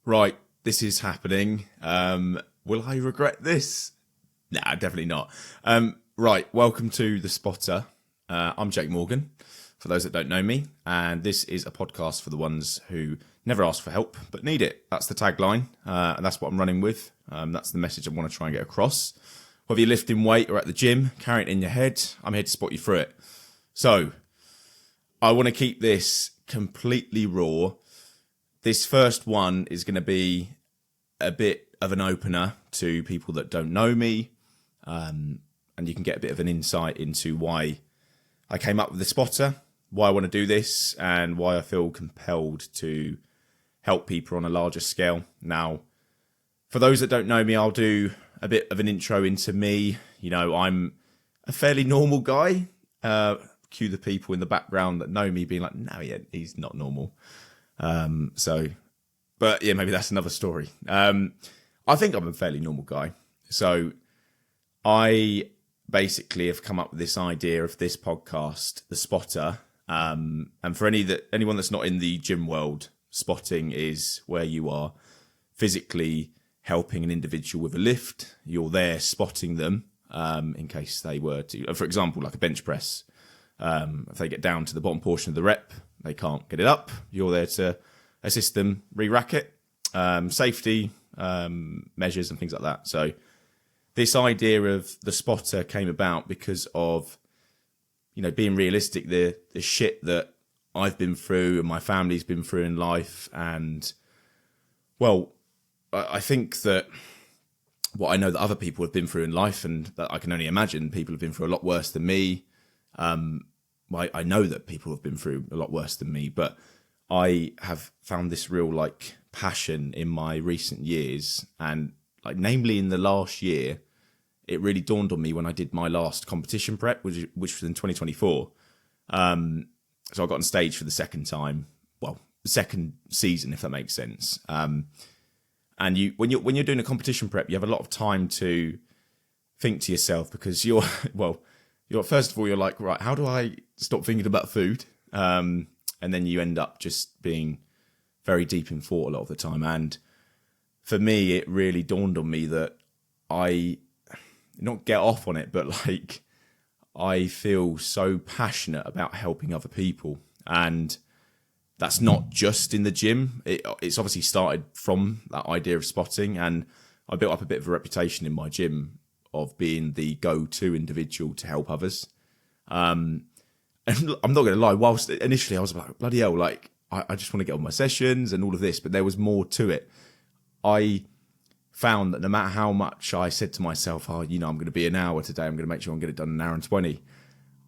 right, this is happening. Will I regret this? Nah, definitely not. Right, welcome to The Spotter. I'm Jake Morgan, for those that don't know me, and this is a podcast for the ones who never ask for help, but need it. That's the tagline, and that's what I'm running with. That's the message I want to try and get across. Whether you're lifting weight or at the gym, carry it in your head, I'm here to spot you through it. So, I want to keep this completely raw. This first one is going to be a bit of an opener to people that don't know me, and you can get a bit of an insight into why I came up with the spotter, why I want to do this, and why I feel compelled to help people on a larger scale. Now, for those that don't know me, I'll do a bit of an intro into me. You know, I'm a fairly normal guy. Cue the people in the background that know me being like, no, yeah, he's not normal. But yeah, maybe that's another story. I think I'm a fairly normal guy. So I basically have come up with this idea of this podcast, The Spotter. And for anyone that's not in the gym world, spotting is where you are physically helping an individual with a lift. You're there spotting them in case they were to, for example, like a bench press. If they get down to the bottom portion of the rep, they can't get it up. You're there to assist them re-rack it, safety measures and things like that. So this idea of the spotter came about because of, you know, being realistic, the shit that I've been through and my family's been through in life. And, well, I think that what I know that other people have been through in life, and that I can only imagine people have been through a lot worse than me. I know that people have been through a lot worse than me, but I have found this real like passion in my recent years, and like namely in the last year, it really dawned on me when I did my last competition prep, which was in 2024. So I got on stage for the second time, well, the second season, if that makes sense. And when you're doing a competition prep, you have a lot of time to think to yourself, because you're first of all, you're like, right, how do I stop thinking about food? And then you end up just being very deep in thought a lot of the time. And for me, it really dawned on me that I not get off on it, but like I feel so passionate about helping other people. And that's not just in the gym. It's obviously started from that idea of spotting. And I built up a bit of a reputation in my gym of being the go-to individual to help others. And I'm not going to lie, whilst initially I was like, bloody hell, like, I just want to get on my sessions and all of this, but there was more to it. I found that no matter how much I said to myself, I'm going to be an hour today, I'm going to make sure I'm going to get it done in an hour and 20,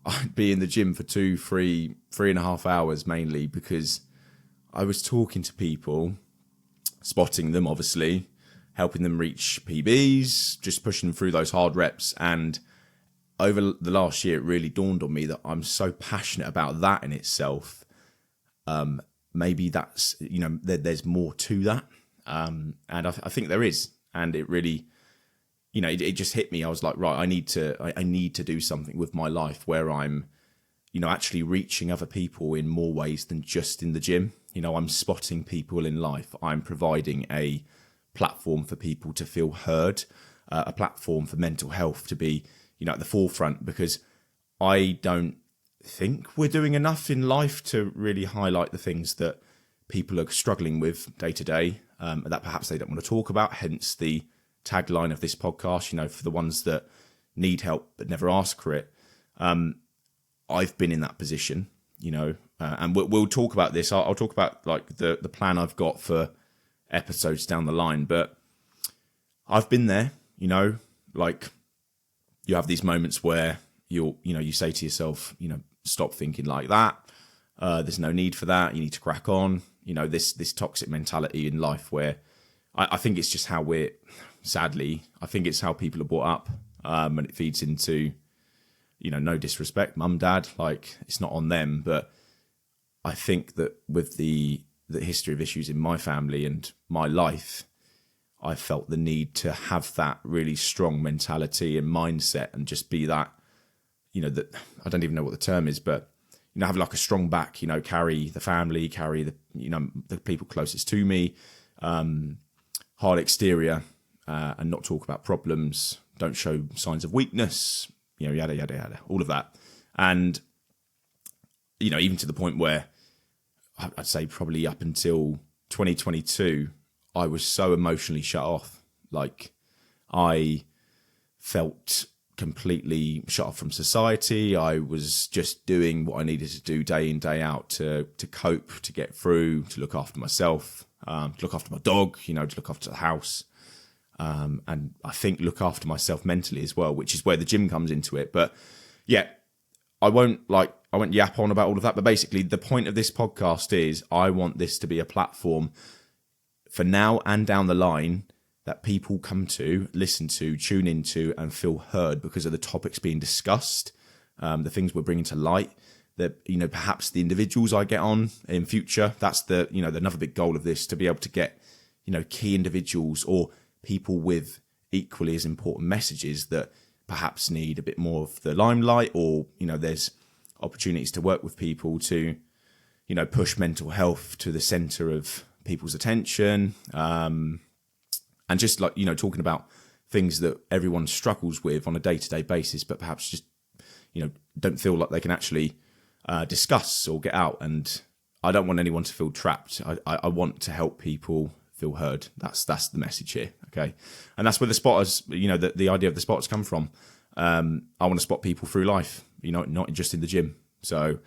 I'd be in the gym for 3.5 hours mainly, because I was talking to people, spotting them, obviously, helping them reach PBs, just pushing them through those hard reps. And over the last year, it really dawned on me that I'm so passionate about that in itself. Maybe that's, there's more to that. And I think there is. And it really, it just hit me. I was like, right, I need to do something with my life where I'm, actually reaching other people in more ways than just in the gym. I'm spotting people in life. I'm providing a platform for people to feel heard, a platform for mental health to be, at the forefront, because I don't think we're doing enough in life to really highlight the things that people are struggling with day to day, that perhaps they don't want to talk about, hence the tagline of this podcast, for the ones that need help but never ask for it. I've been in that position, and we'll talk about this. I'll talk about like the plan I've got for episodes down the line, but I've been there, like you have these moments where you say to yourself, stop thinking like that. There's no need for that. You need to crack on. This toxic mentality in life where I think it's just how sadly, I think it's how people are brought up. And it feeds into, no disrespect, mum, dad, like it's not on them. But I think that with the history of issues in my family and my life, I felt the need to have that really strong mentality and mindset and just be that, that I don't even know what the term is, but, have like a strong back, carry the family, carry the, the people closest to me, hard exterior, and not talk about problems, don't show signs of weakness, yada, yada, yada, all of that. And, even to the point where I'd say probably up until 2022, I was so emotionally shut off. Like, I felt completely shut off from society. I was just doing what I needed to do day in, day out to cope, to get through, to look after myself, to look after my dog, to look after the house. And I think look after myself mentally as well, which is where the gym comes into it. But yeah, I won't yap on about all of that. But basically, the point of this podcast is I want this to be a platform for now and down the line that people come to, listen to, tune into, and feel heard because of the topics being discussed, the things we're bringing to light. That perhaps the individuals I get on in future. That's the another big goal of this, to be able to get key individuals or people with equally as important messages that perhaps need a bit more of the limelight, or there's opportunities to work with people to push mental health to the center of people's attention, and just talking about things that everyone struggles with on a day-to-day basis, but perhaps just don't feel like they can actually discuss or get out. And I don't want anyone to feel trapped. I want to help people feel heard. That's the message here. Okay. And that's where the spotters, the idea of the spotters come from. I want to spot people through life, not just in the gym. So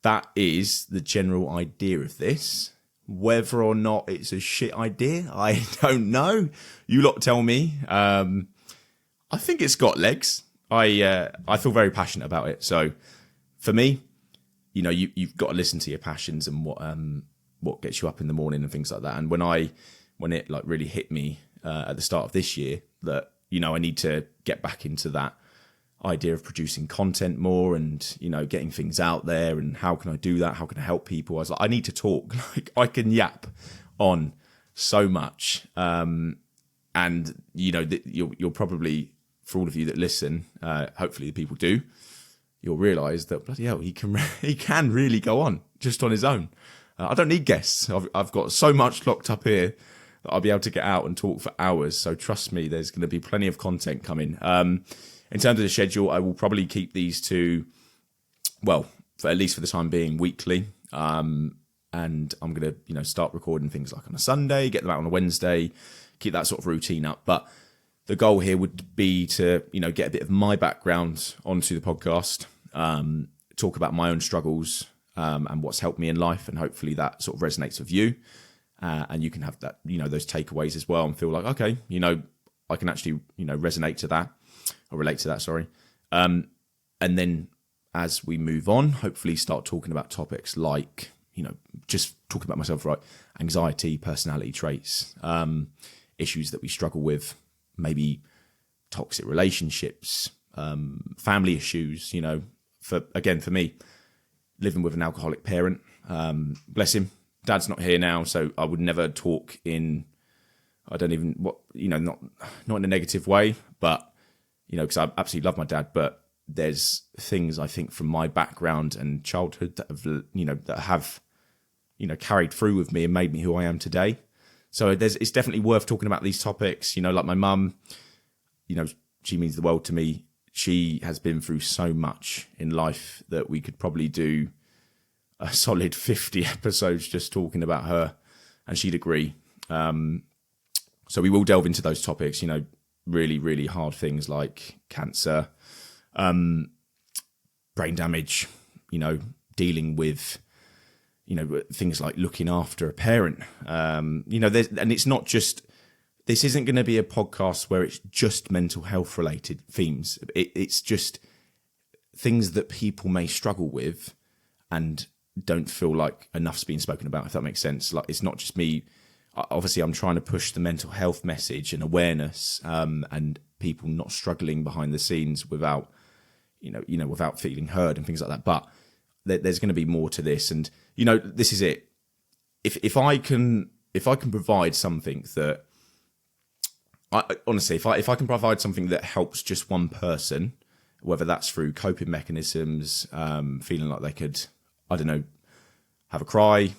that is the general idea of this. Whether or not it's a shit idea, I don't know. You lot tell me. I think it's got legs. I feel very passionate about it. So for me, you've got to listen to your passions and what gets you up in the morning and things like that. And when it like really hit me at the start of this year that I need to get back into that idea of producing content more and getting things out there, and how can I do that? How can I help people? I was like, I need to talk. Like, I can yap on so much, and you'll probably, for all of you that listen, hopefully the people do, you'll realise that bloody hell, he can really go on just on his own. I don't need guests. I've got so much locked up here that I'll be able to get out and talk for hours. So trust me, there's going to be plenty of content coming. In terms of the schedule, I will probably keep these to, well, at least for the time being, weekly. And I'm going to, start recording things like on a Sunday, get them out on a Wednesday, keep that sort of routine up. But the goal here would be to, get a bit of my background onto the podcast, talk about my own struggles, and what's helped me in life, and hopefully that sort of resonates with you, and you can have that, those takeaways as well, and feel like, okay, I can actually, resonate to that, or relate to that, sorry. And then as we move on, hopefully start talking about topics like, just talking about myself, right? Anxiety, personality traits, issues that we struggle with, maybe toxic relationships, family issues, for me, living with an alcoholic parent, bless him. Dad's not here now, so I would never talk in, I don't even, not in a negative way, but, because I absolutely love my dad, but there's things I think from my background and childhood that have, carried through with me and made me who I am today. So it's definitely worth talking about these topics, like my mum, she means the world to me. She has been through so much in life that we could probably do a solid 50 episodes just talking about her, and she'd agree. So we will delve into those topics, really, really hard things like cancer, brain damage, dealing with, things like looking after a parent. And it's not just, this isn't going to be a podcast where it's just mental health related themes. It's just things that people may struggle with and don't feel like enough's being spoken about, if that makes sense. Like, it's not just me. Obviously, I'm trying to push the mental health message and awareness, and people not struggling behind the scenes without, without feeling heard and things like that. But there's going to be more to this, and this is it. If I can provide something that, honestly, if I can provide something that helps just one person, whether that's through coping mechanisms, feeling like they could, I don't know, have a cry,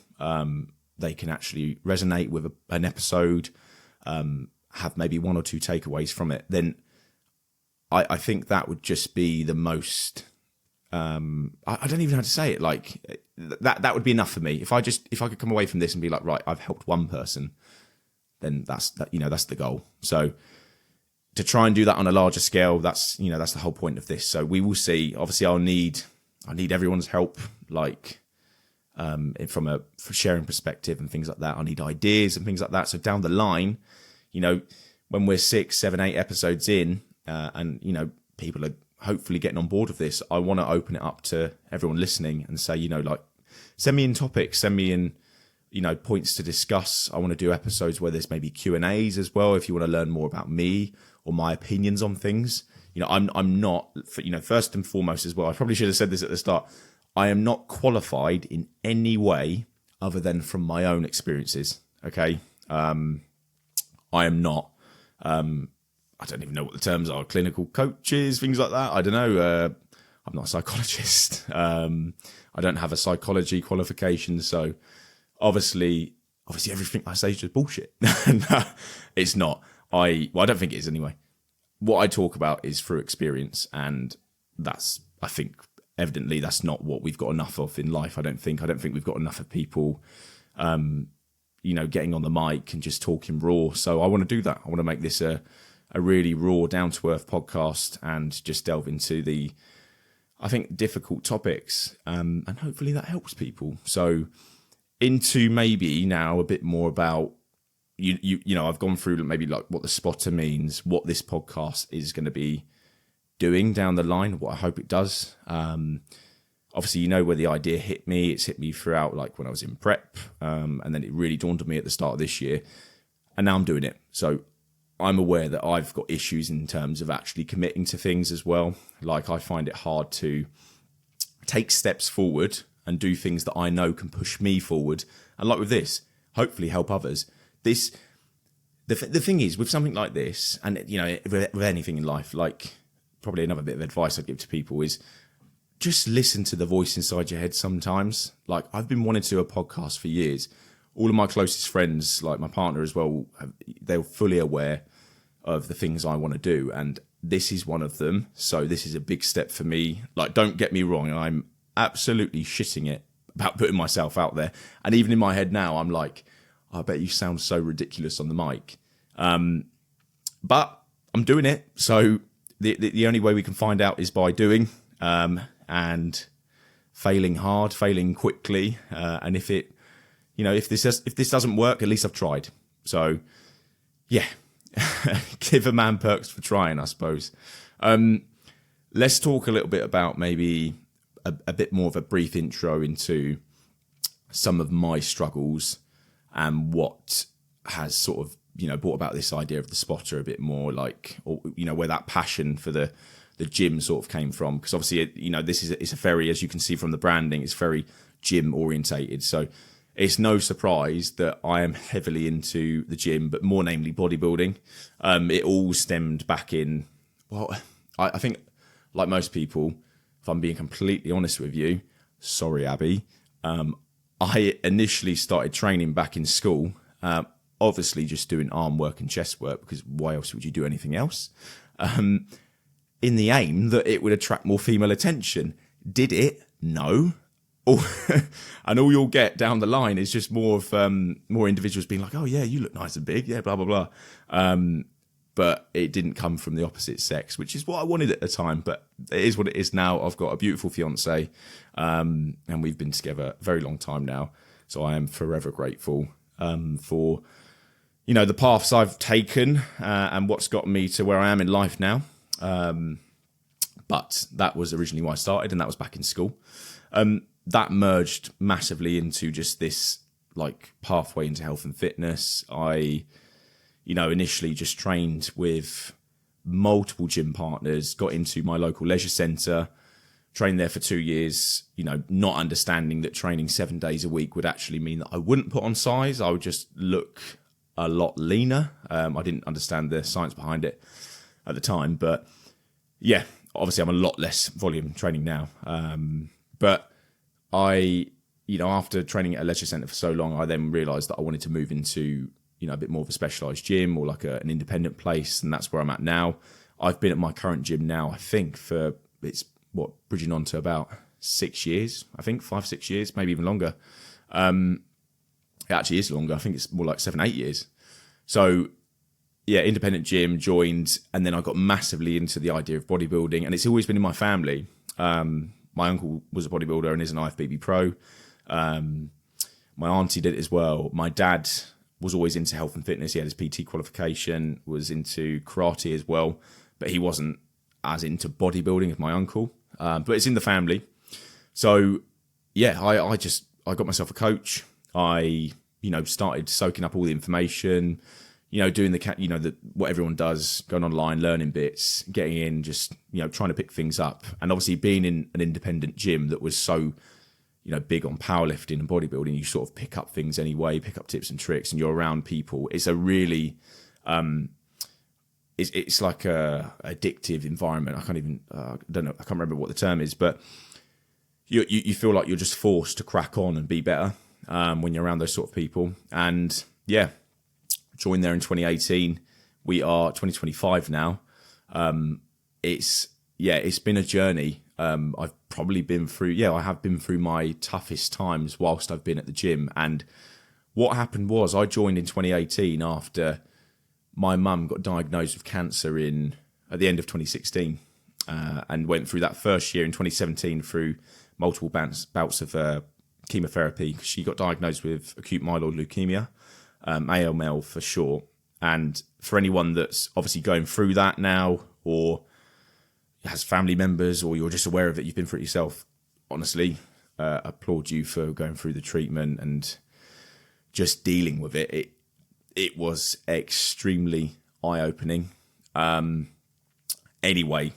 they can actually resonate with an episode, have maybe one or two takeaways from it, then I think that would just be the most. I don't even know how to say it. Like that would be enough for me. If I could come away from this and be like, right, I've helped one person, then that's the goal. So to try and do that on a larger scale, that's the whole point of this. So we will see. Obviously, I need everyone's help, like for sharing perspective and things like that. I need ideas and things like that. So down the line, when we're 6, 7, 8 episodes in, and people are hopefully getting on board with this, I want to open it up to everyone listening and say, like, send me in topics, send me in, points to discuss. I want to do episodes where there's maybe Q&As as well, if you want to learn more about me or my opinions on things. I'm not, first and foremost as well, I probably should have said this at the start, I am not qualified in any way other than from my own experiences, okay? I am not, I don't even know what the terms are, clinical coaches, things like that. I don't know. I'm not a psychologist. I don't have a psychology qualification. So obviously everything I say is just bullshit. No, it's not. I don't think it is anyway. What I talk about is through experience, and that's, I think, evidently that's not what we've got enough of in life. I don't think we've got enough of people, getting on the mic and just talking raw. So I want to do that. I want to make this a really raw, down-to-earth podcast and just delve into the, I think, difficult topics, and hopefully that helps people. So into maybe now a bit more about, I've gone through maybe like what the spotter means, what this podcast is going to be doing down the line, what I hope it does. Obviously, where the idea hit me. It's hit me throughout, like when I was in prep, and then it really dawned on me at the start of this year, and now I'm doing it. So I'm aware that I've got issues in terms of actually committing to things as well. Like, I find it hard to take steps forward and do things that I know can push me forward. And like with this, hopefully help others. The thing is, with something like this, and with anything in life, like probably another bit of advice I'd give to people is just listen to the voice inside your head sometimes. Like, I've been wanting to do a podcast for years. All of my closest friends, like my partner as well, they're fully aware of the things I want to do, and this is one of them. So this is a big step for me. Like, don't get me wrong, I'm absolutely shitting it about putting myself out there. And even in my head now, I'm like, I bet you sound so ridiculous on the mic. But I'm doing it. So the only way we can find out is by doing, and failing hard, failing quickly. And if this doesn't work, at least I've tried. So yeah, give a man perks for trying, I suppose. Let's talk a little bit about maybe a bit more of a brief intro into some of my struggles and what has sort of, brought about this idea of the spotter a bit more, like, or, where that passion for the gym sort of came from. Because obviously, it's a very, as you can see from the branding, it's very gym orientated. So it's no surprise that I am heavily into the gym, but more namely bodybuilding. It all stemmed back in, well, I think, like most people, if I'm being completely honest with you, sorry, Abby, I initially started training back in school, obviously just doing arm work and chest work, because why else would you do anything else? In the aim that it would attract more female attention. Did it? No. And all you'll get down the line is just more of more individuals being like, oh yeah, you look nice and big, yeah, blah, blah, blah. But it didn't come from the opposite sex, which is what I wanted at the time. But it is what it is now. I've got a beautiful fiance, and we've been together a very long time now. So I am forever grateful for, the paths I've taken and what's got me to where I am in life now. But that was originally why I started, and that was back in school. That merged massively into just this like pathway into health and fitness. I initially just trained with multiple gym partners, got into my local leisure centre, trained there for 2 years, not understanding that training 7 days a week would actually mean that I wouldn't put on size. I would just look a lot leaner. I didn't understand the science behind it at the time, but yeah, obviously I'm a lot less volume training now. But I after training at a leisure centre for so long, I then realised that I wanted to move into, a bit more of a specialised gym or like an independent place. And that's where I'm at now. I've been at my current gym now, I think, bridging on to about 6 years, I think, 5-6 years, maybe even longer. It actually is longer. I think it's more like 7-8 years. So, yeah, independent gym, joined, and then I got massively into the idea of bodybuilding, and it's always been in my family. My uncle was a bodybuilder and is an IFBB pro. My auntie did it as well. My dad was always into health and fitness. He had his PT qualification, was into karate as well, but he wasn't as into bodybuilding as my uncle. But it's in the family. So, yeah, I got myself a coach. I, started soaking up all the information, doing what everyone does, going online, learning bits, getting in, just, trying to pick things up. And obviously being in an independent gym that was so, big on powerlifting and bodybuilding, you sort of pick up things anyway, pick up tips and tricks, and you're around people. It's a really, it's like a addictive environment. I can't remember what the term is, but you feel like you're just forced to crack on and be better when you're around those sort of people. And yeah, joined there in 2018. We are 2025 now. It's been a journey. I've probably been through, I have been through my toughest times whilst I've been at the gym. And what happened was I joined in 2018 after my mum got diagnosed with cancer at the end of 2016, and went through that first year in 2017 through multiple bouts of chemotherapy. She got diagnosed with acute myeloid leukemia, AML for short. And for anyone that's obviously going through that now, or has family members, or you're just aware of it, you've been through it yourself, honestly, applaud you for going through the treatment and just dealing with it. It was extremely eye-opening. Anyway,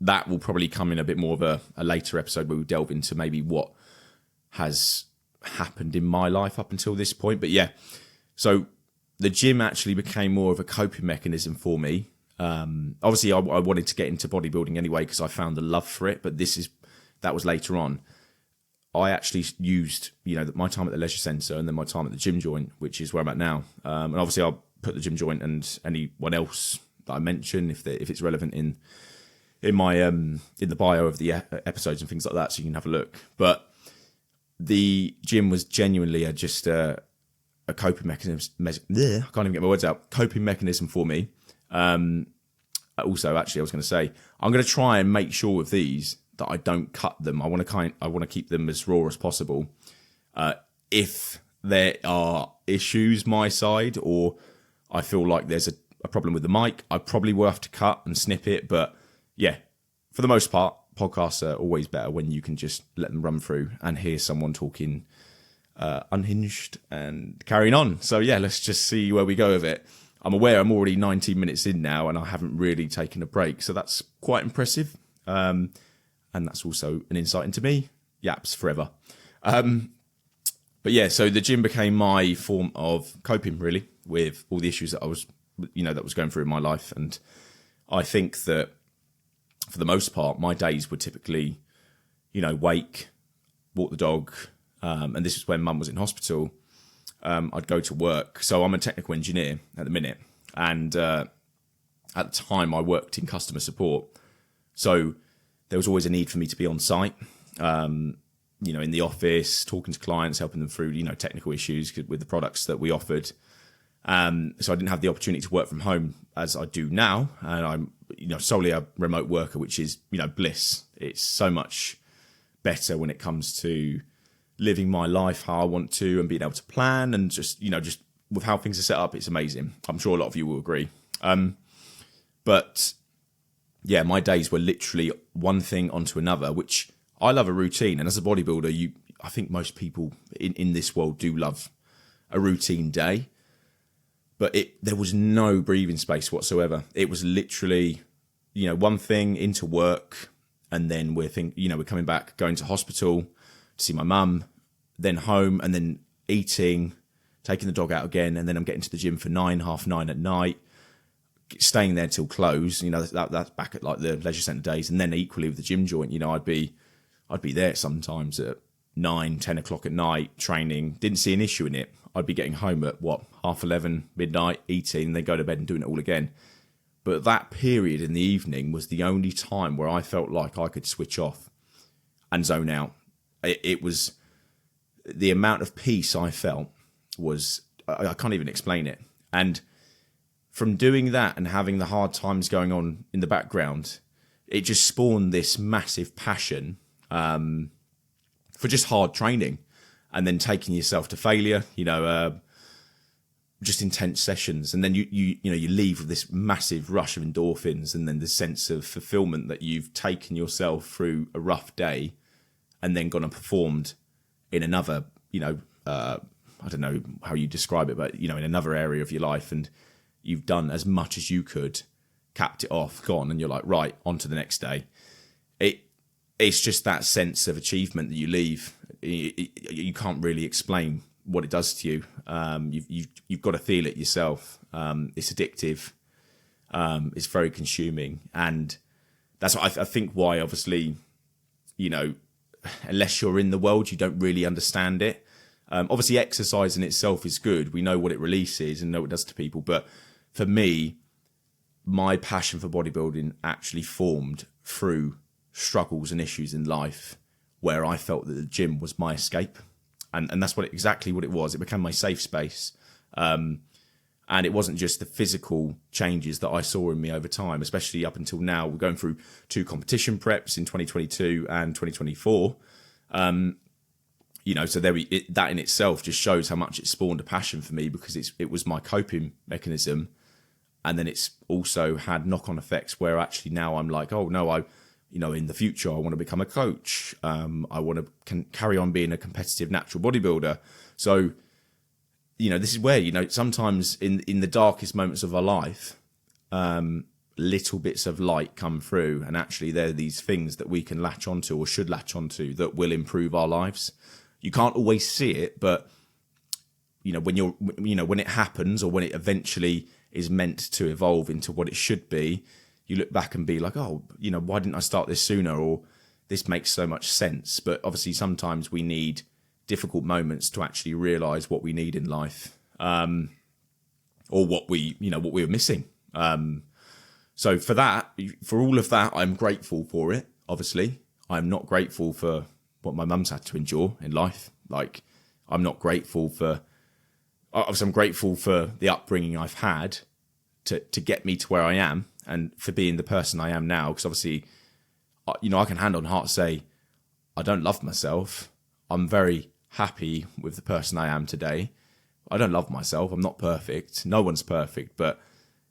that will probably come in a bit more of a later episode where we delve into maybe what has happened in my life up until this point. But yeah, so the gym actually became more of a coping mechanism for me. Obviously, I wanted to get into bodybuilding anyway because I found the love for it, but that was later on. I actually used, my time at the leisure centre and then my time at the gym joint, which is where I'm at now. And obviously, I'll put the gym joint and anyone else that I mention if it's relevant in my in the bio of the episodes and things like that, so you can have a look. But the gym was genuinely just a coping mechanism. I can't even get my words out. Coping mechanism for me. Also, actually, I was going to say I'm going to try and make sure with these that I don't cut them. I want to keep them as raw as possible. If there are issues my side, or I feel like there's a problem with the mic, I probably will have to cut and snip it. But yeah, for the most part, podcasts are always better when you can just let them run through and hear someone talking unhinged and carrying on. So yeah, let's just see where we go with it. I'm aware I'm already 19 minutes in now and I haven't really taken a break, so that's quite impressive. And that's also an insight into me. Yaps forever. But yeah, so the gym became my form of coping, really, with all the issues that I was, that was going through in my life. And I think that for the most part, my days were typically, wake, walk the dog. And this is when mum was in hospital. I'd go to work. So I'm a technical engineer at the minute. And at the time, I worked in customer support. So there was always a need for me to be on site, in the office, talking to clients, helping them through, technical issues with the products that we offered. So I didn't have the opportunity to work from home as I do now. And I'm, solely a remote worker, which is, bliss. It's so much better when it comes to living my life how I want to and being able to plan and just with how things are set up, it's amazing. I'm sure a lot of you will agree. But yeah, my days were literally one thing onto another, which I love a routine. And as a bodybuilder, I think most people in this world do love a routine day. But there was no breathing space whatsoever. It was literally, one thing into work, and then we're coming back, going to hospital to see my mum, then home, and then eating, taking the dog out again, and then I'm getting to the gym for 9:30 at night, staying there till close. That's back at like the leisure centre days, and then equally with the gym joint, I'd be there sometimes at 9, 10 o'clock at night training, didn't see an issue in it. I'd be getting home at 11:30, midnight, eating, and then go to bed and doing it all again. But that period in the evening was the only time where I felt like I could switch off and zone out. It was the amount of peace I felt was, I can't even explain it. And from doing that and having the hard times going on in the background, it just spawned this massive passion for just hard training and then taking yourself to failure, just intense sessions. And then you leave with this massive rush of endorphins and then the sense of fulfillment that you've taken yourself through a rough day and then gone and performed in another, I don't know how you describe it, but, in another area of your life, and you've done as much as you could, capped it off, gone, and you're like, right, on to the next day. It's just that sense of achievement that you leave. You can't really explain what it does to you. You've got to feel it yourself. It's addictive. It's very consuming. And that's what I think why, obviously, unless you're in the world, you don't really understand it. Obviously, exercise in itself is good. We know what it releases and know what it does to people. But for me, my passion for bodybuilding actually formed through struggles and issues in life where I felt that the gym was my escape. And that's exactly what it was. It became my safe space. And it wasn't just the physical changes that I saw in me over time, especially up until now. We're going through 2 competition preps in 2022 and 2024. So that in itself just shows how much it spawned a passion for me, because it was my coping mechanism. And then it's also had knock-on effects where actually now I'm like, oh no, in the future, I want to become a coach. I want to carry on being a competitive natural bodybuilder. So, this is where, sometimes in the darkest moments of our life, little bits of light come through. And actually, there are these things that we can latch onto or should latch onto that will improve our lives. You can't always see it, but, when it happens or when it eventually is meant to evolve into what it should be, you look back and be like, oh, why didn't I start this sooner? Or this makes so much sense. But obviously sometimes we need difficult moments to actually realize what we need in life, or what we were missing. So for all of that, I'm grateful for it. Obviously, I'm not grateful for what my mum's had to endure in life. Like, I'm not grateful for, obviously I'm grateful for the upbringing I've had to get me to where I am, and for being the person I am now. Because obviously, I can hand on heart say, I don't love myself. I'm very happy with the person I am today. I don't love myself. I'm not perfect. No one's perfect, but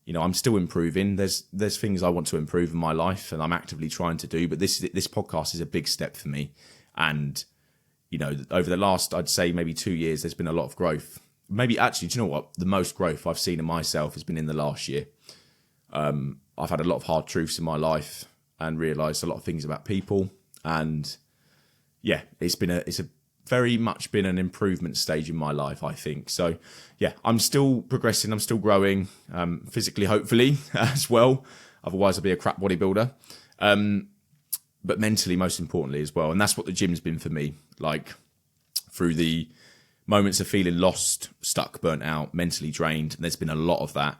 I'm still improving. There's things I want to improve in my life, and I'm actively trying to do. But this podcast is a big step for me, and over the last, I'd say maybe 2 years, there's been a lot of growth. Maybe actually, do you know what? The most growth I've seen in myself has been in the last year. I've had a lot of hard truths in my life and realised a lot of things about people, and yeah, it's a very much been an improvement stage in my life, I think. So yeah, I'm still progressing, I'm still growing, physically, hopefully, as well. Otherwise I'll be a crap bodybuilder. But mentally, most importantly as well. And that's what the gym's been for me. Like, through the moments of feeling lost, stuck, burnt out, mentally drained, and there's been a lot of that,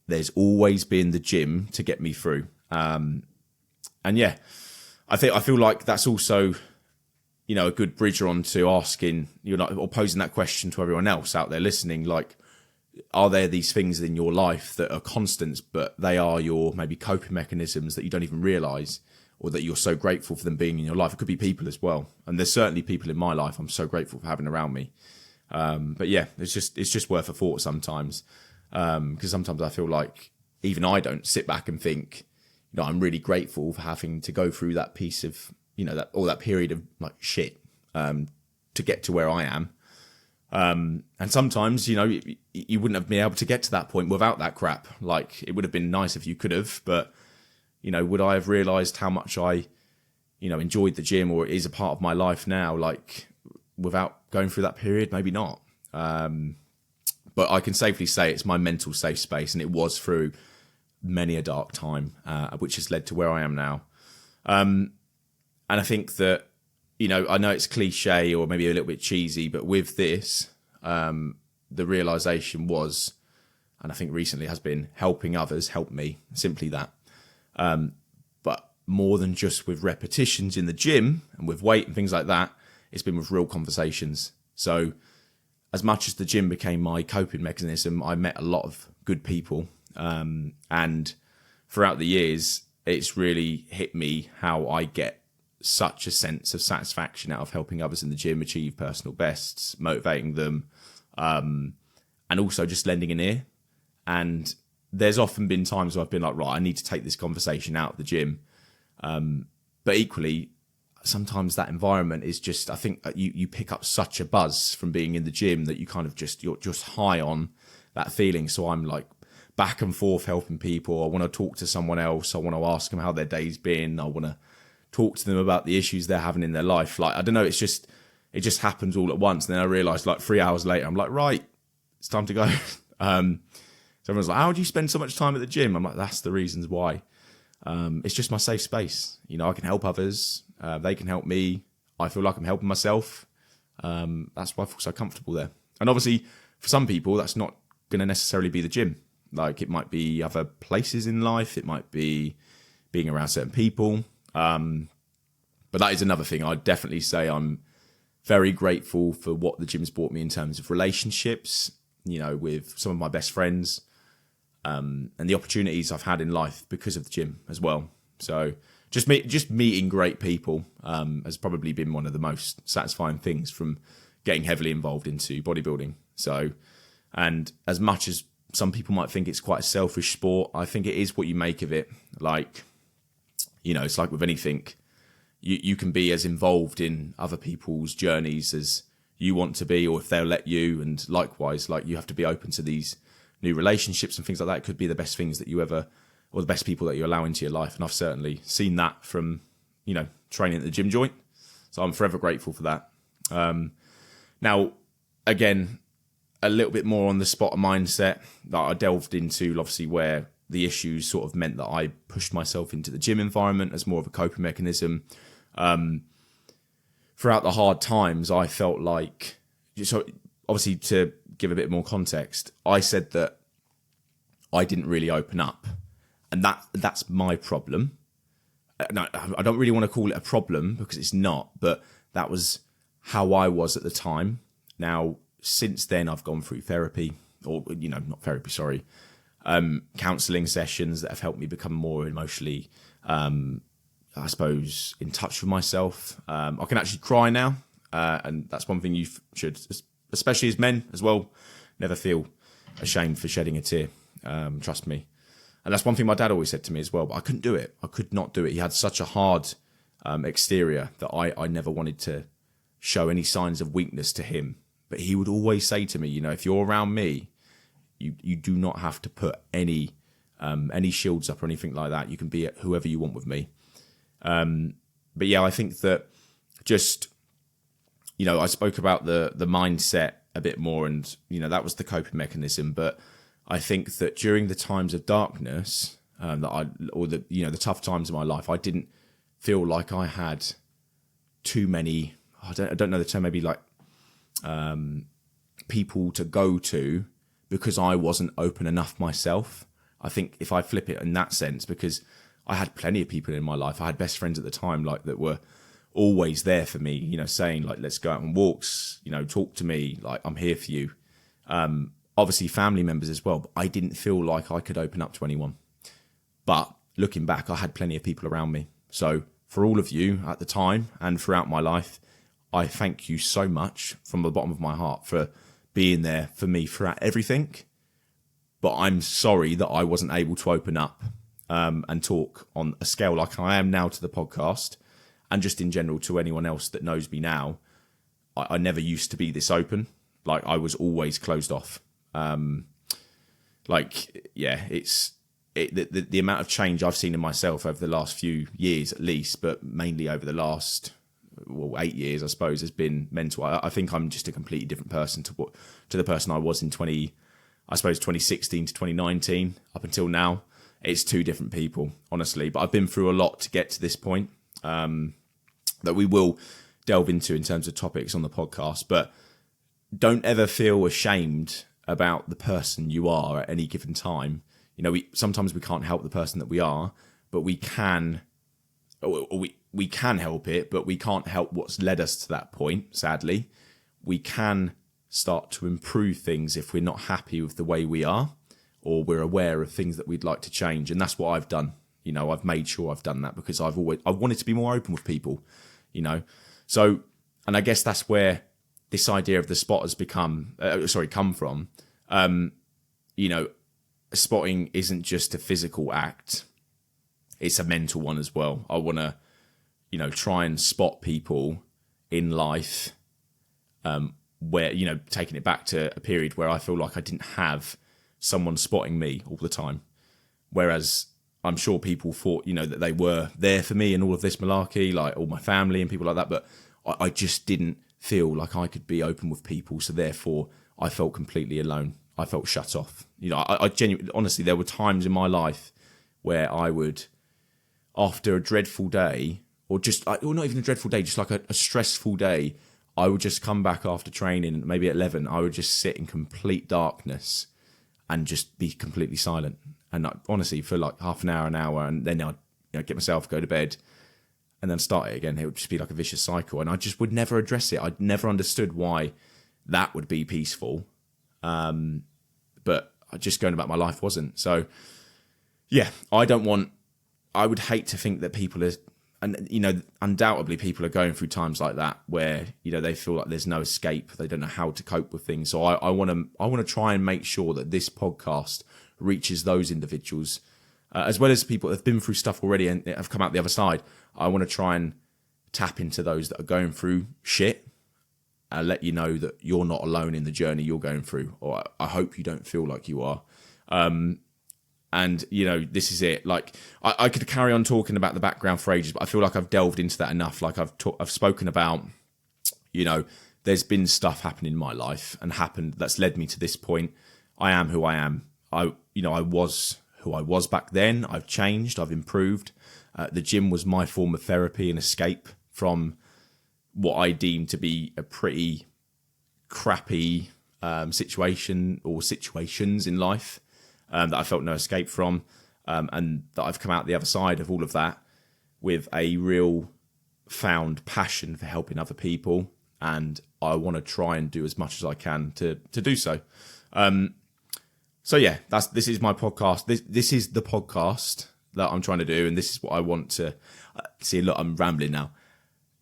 there's always been the gym to get me through. And yeah, I feel like that's also, a good bridge on to asking, or posing that question to everyone else out there listening, like, are there these things in your life that are constants, but they are your maybe coping mechanisms that you don't even realise, or that you're so grateful for them being in your life? It could be people as well. And there's certainly people in my life I'm so grateful for having around me. But yeah, it's just worth a thought sometimes. Because sometimes I feel like even I don't sit back and think, I'm really grateful for having to go through that piece of, that period of like shit, to get to where I am. And sometimes, you wouldn't have been able to get to that point without that crap. Like, it would have been nice if you could have, but, would I have realised how much I, enjoyed the gym, or it is a part of my life now, like, without going through that period? Maybe not. But I can safely say it's my mental safe space, and it was through many a dark time, which has led to where I am now. And I think that I know it's cliche or maybe a little bit cheesy, but with this, the realization was, and I think recently has been, helping others help me, simply that. But more than just with repetitions in the gym and with weight and things like that, it's been with real conversations. So as much as the gym became my coping mechanism, I met a lot of good people. And throughout the years, it's really hit me how I get such a sense of satisfaction out of helping others in the gym achieve personal bests, motivating them, and also just lending an ear. And there's often been times where I've been like, right, I need to take this conversation out of the gym. But equally, sometimes that environment is just, I think you pick up such a buzz from being in the gym that you kind of you're just high on that feeling. So I'm like back and forth helping people. I want to talk to someone else. I want to ask them how their day's been. I want to talk to them about the issues they're having in their life. Like, I don't know, it just happens all at once. And then I realized like 3 hours later, I'm like, right, it's time to go. So everyone's like, how do you spend so much time at the gym? I'm like, that's the reasons why. It's just my safe space. I can help others. They can help me. I feel like I'm helping myself. That's why I feel so comfortable there. And obviously, for some people, that's not going to necessarily be the gym. Like, it might be other places in life. It might be being around certain people. But that is another thing. I'd definitely say I'm very grateful for what the gym's brought me in terms of relationships, with some of my best friends, and the opportunities I've had in life because of the gym as well. So just meeting great people has probably been one of the most satisfying things from getting heavily involved into bodybuilding. So, and as much as some people might think it's quite a selfish sport, I think it is what you make of it. Like, it's like with anything, you can be as involved in other people's journeys as you want to be, or if they'll let you. And likewise, like, you have to be open to these new relationships and things like that. It could be the best things that you ever, or the best people that you allow into your life. And I've certainly seen that from, training at the gym joint. So I'm forever grateful for that. Now, again, a little bit more on the spotter mindset that I delved into, obviously, where the issues sort of meant that I pushed myself into the gym environment as more of a coping mechanism. Throughout the hard times, I felt like, so obviously to give a bit more context, I said that I didn't really open up, and that's my problem. No, I don't really want to call it a problem because it's not, but that was how I was at the time. Now, since then, I've gone through therapy, or, not therapy, sorry, counselling sessions that have helped me become more emotionally, I suppose, in touch with myself. I can actually cry now, and that's one thing you should, especially as men as well, never feel ashamed for shedding a tear. Trust me. And that's one thing my dad always said to me as well, but I couldn't do it. I could not do it. He had such a hard exterior that I never wanted to show any signs of weakness to him. But he would always say to me, if you're around me, you do not have to put any shields up or anything like that. You can be whoever you want with me. But yeah, I think that just, I spoke about the mindset a bit more, and, that was the coping mechanism. But I think that during the times of darkness, the tough times in my life, I didn't feel like I had too many, I don't know the term, maybe like, people to go to, because I wasn't open enough myself. I think if I flip it in that sense, because I had plenty of people in my life. I had best friends at the time, like, that were always there for me, saying like, let's go out on walks, talk to me, like, I'm here for you. Obviously family members as well, but I didn't feel like I could open up to anyone. But looking back, I had plenty of people around me. So for all of you at the time and throughout my life, I thank you so much from the bottom of my heart for being there for me throughout everything. But I'm sorry that I wasn't able to open up and talk on a scale like I am now to the podcast, and just in general to anyone else that knows me now. I never used to be this open. Like, I was always closed off. The amount of change I've seen in myself over the last few years, at least, but mainly over the last 8 years, I suppose, has been mental. I think I'm just a completely different person to the person I was in 2016 to 2019 up until now. It's two different people, honestly. But I've been through a lot to get to this point that we will delve into in terms of topics on the podcast, but don't ever feel ashamed about the person you are at any given time. You know, sometimes we can't help the person that we are, but we can help it, but we can't help what's led us to that point, sadly. We can start to improve things if we're not happy with the way we are, or we're aware of things that we'd like to change. And that's what I've done. You know, I've made sure I've done that because I wanted to be more open with people, you know. So, and I guess that's where this idea of the spot has come from. You know, spotting isn't just a physical act. It's a mental one as well. I want to, you know, try and spot people in life where, you know, taking it back to a period where I feel like I didn't have someone spotting me all the time. Whereas I'm sure people thought, you know, that they were there for me and all of this malarkey, like all my family and people like that. But I just didn't feel like I could be open with people. So therefore, I felt completely alone. I felt shut off. You know, I genuinely, honestly, there were times in my life where I would, after a dreadful day, or not even a dreadful day, just like a stressful day, I would just come back after training, maybe at 11, I would just sit in complete darkness and just be completely silent. And honestly, for like half an hour, and then I'd get myself, go to bed, and then start it again. It would just be like a vicious cycle. And I just would never address it. I'd never understood why that would be peaceful. But just going about my life wasn't. So, yeah, I would hate to think that people are, and, you know, undoubtedly people are going through times like that where, you know, they feel like there's no escape. They don't know how to cope with things. So I want to try and make sure that this podcast reaches those individuals, as well as people that have been through stuff already and have come out the other side. I want to try and tap into those that are going through shit and let you know that you're not alone in the journey you're going through, or I hope you don't feel like you are. And, you know, this is it. Like, I could carry on talking about the background for ages, but I feel like I've delved into that enough. Like, I've spoken about, you know, there's been stuff happening in my life and happened that's led me to this point. I am who I am. I was who I was back then. I've changed. I've improved. The gym was my form of therapy and escape from what I deemed to be a pretty crappy situation or situations in life. That I felt no escape from, and that I've come out the other side of all of that with a real found passion for helping other people, and I want to try and do as much as I can to do so. So yeah, this is my podcast. This is the podcast that I'm trying to do, and this is what I want to see. Look, I'm rambling now.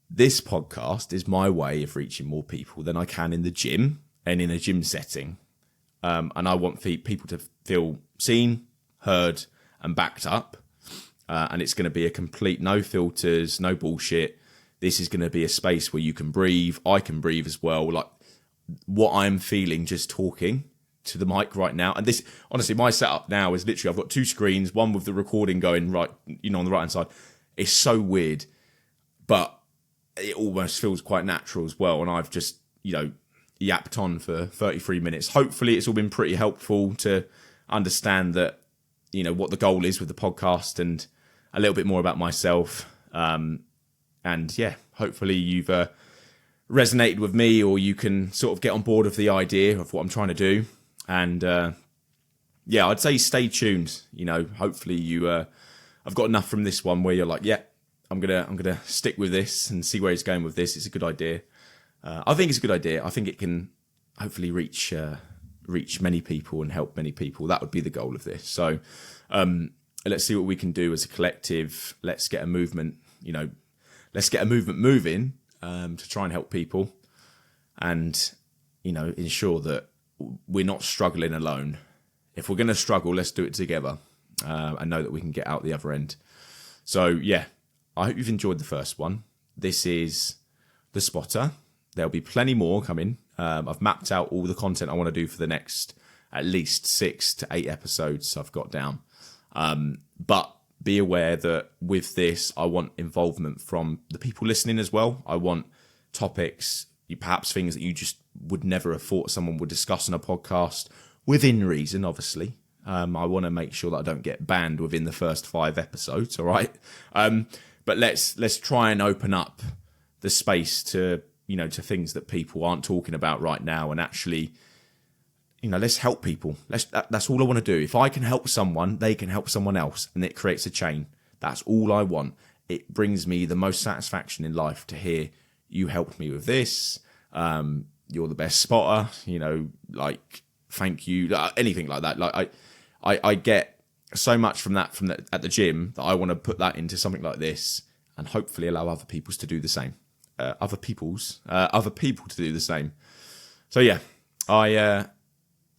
This podcast is my way of reaching more people than I can in the gym and in a gym setting. And I want people to feel seen, heard, and backed up. And it's going to be a complete no filters, no bullshit. This is going to be a space where you can breathe. I can breathe as well. Like what I'm feeling just talking to the mic right now. And this, honestly, my setup now is literally, I've got two screens, one with the recording going right, you know, on the right hand side. It's so weird, but it almost feels quite natural as well. And I've just, you know, yapped on for 33 minutes. Hopefully it's all been pretty helpful to understand that, you know, what the goal is with the podcast and a little bit more about myself. And yeah, hopefully you've resonated with me, or you can sort of get on board with the idea of what I'm trying to do. And yeah, I'd say stay tuned. You know, hopefully I've got enough from this one where you're like, yeah, I'm gonna stick with this and see where he's going with this. It's a good idea. I think it's a good idea. I think it can hopefully reach many people and help many people. That would be the goal of this. So let's see what we can do as a collective. Let's get a movement, you know, moving to try and help people and, you know, ensure that we're not struggling alone. If we're going to struggle, let's do it together and know that we can get out the other end. So, yeah, I hope you've enjoyed the first one. This is The Spotter. There'll be plenty more coming. I've mapped out all the content I want to do for the next at least 6 to 8 episodes I've got down. But be aware that with this, I want involvement from the people listening as well. I want topics, perhaps things that you just would never have thought someone would discuss on a podcast, within reason, obviously. I want to make sure that I don't get banned within the first 5 episodes, all right? But let's try and open up the space to, to things that people aren't talking about right now, and actually, let's help people. That's all I want to do. If I can help someone, they can help someone else, and it creates a chain. That's all I want. It brings me the most satisfaction in life to hear you helped me with this. You're the best spotter, like, thank you, anything like that. Like I get so much from that at the gym that I want to put that into something like this, and hopefully allow other people to do the same. Other people to do the same. So yeah, I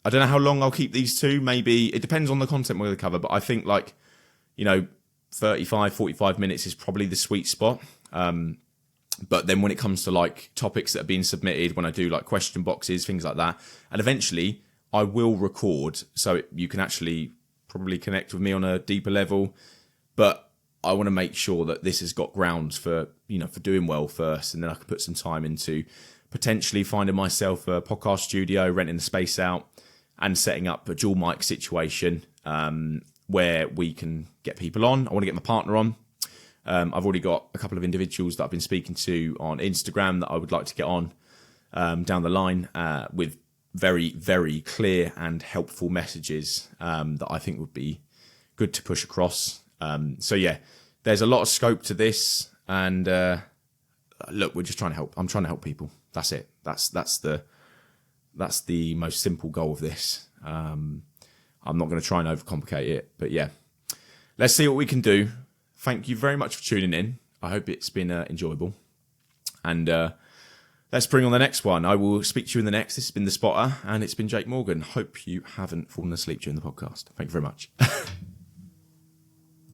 don't know how long I'll keep these two. Maybe it depends on the content we're going to cover, but I think 35, 45 minutes is probably the sweet spot. But then when it comes to topics that are being submitted, when I do question boxes, things like that, and eventually I will record so you can actually probably connect with me on a deeper level. But I want to make sure that this has got grounds for doing well first, and then I can put some time into potentially finding myself a podcast studio, renting the space out, and setting up a dual mic situation where we can get people on. I want to get my partner on. I've already got a couple of individuals that I've been speaking to on Instagram that I would like to get on down the line with very, very clear and helpful messages that I think would be good to push across. So yeah, there's a lot of scope to this, and look, we're just trying to help. I'm trying to help people. That's it. That's the most simple goal of this. I'm not going to try and overcomplicate it, but yeah, let's see what we can do. Thank you very much for tuning in. I hope it's been enjoyable, and let's bring on the next one. I will speak to you in the next. This has been The Spotter, and it's been Jake Morgan. Hope you haven't fallen asleep during the podcast. Thank you very much.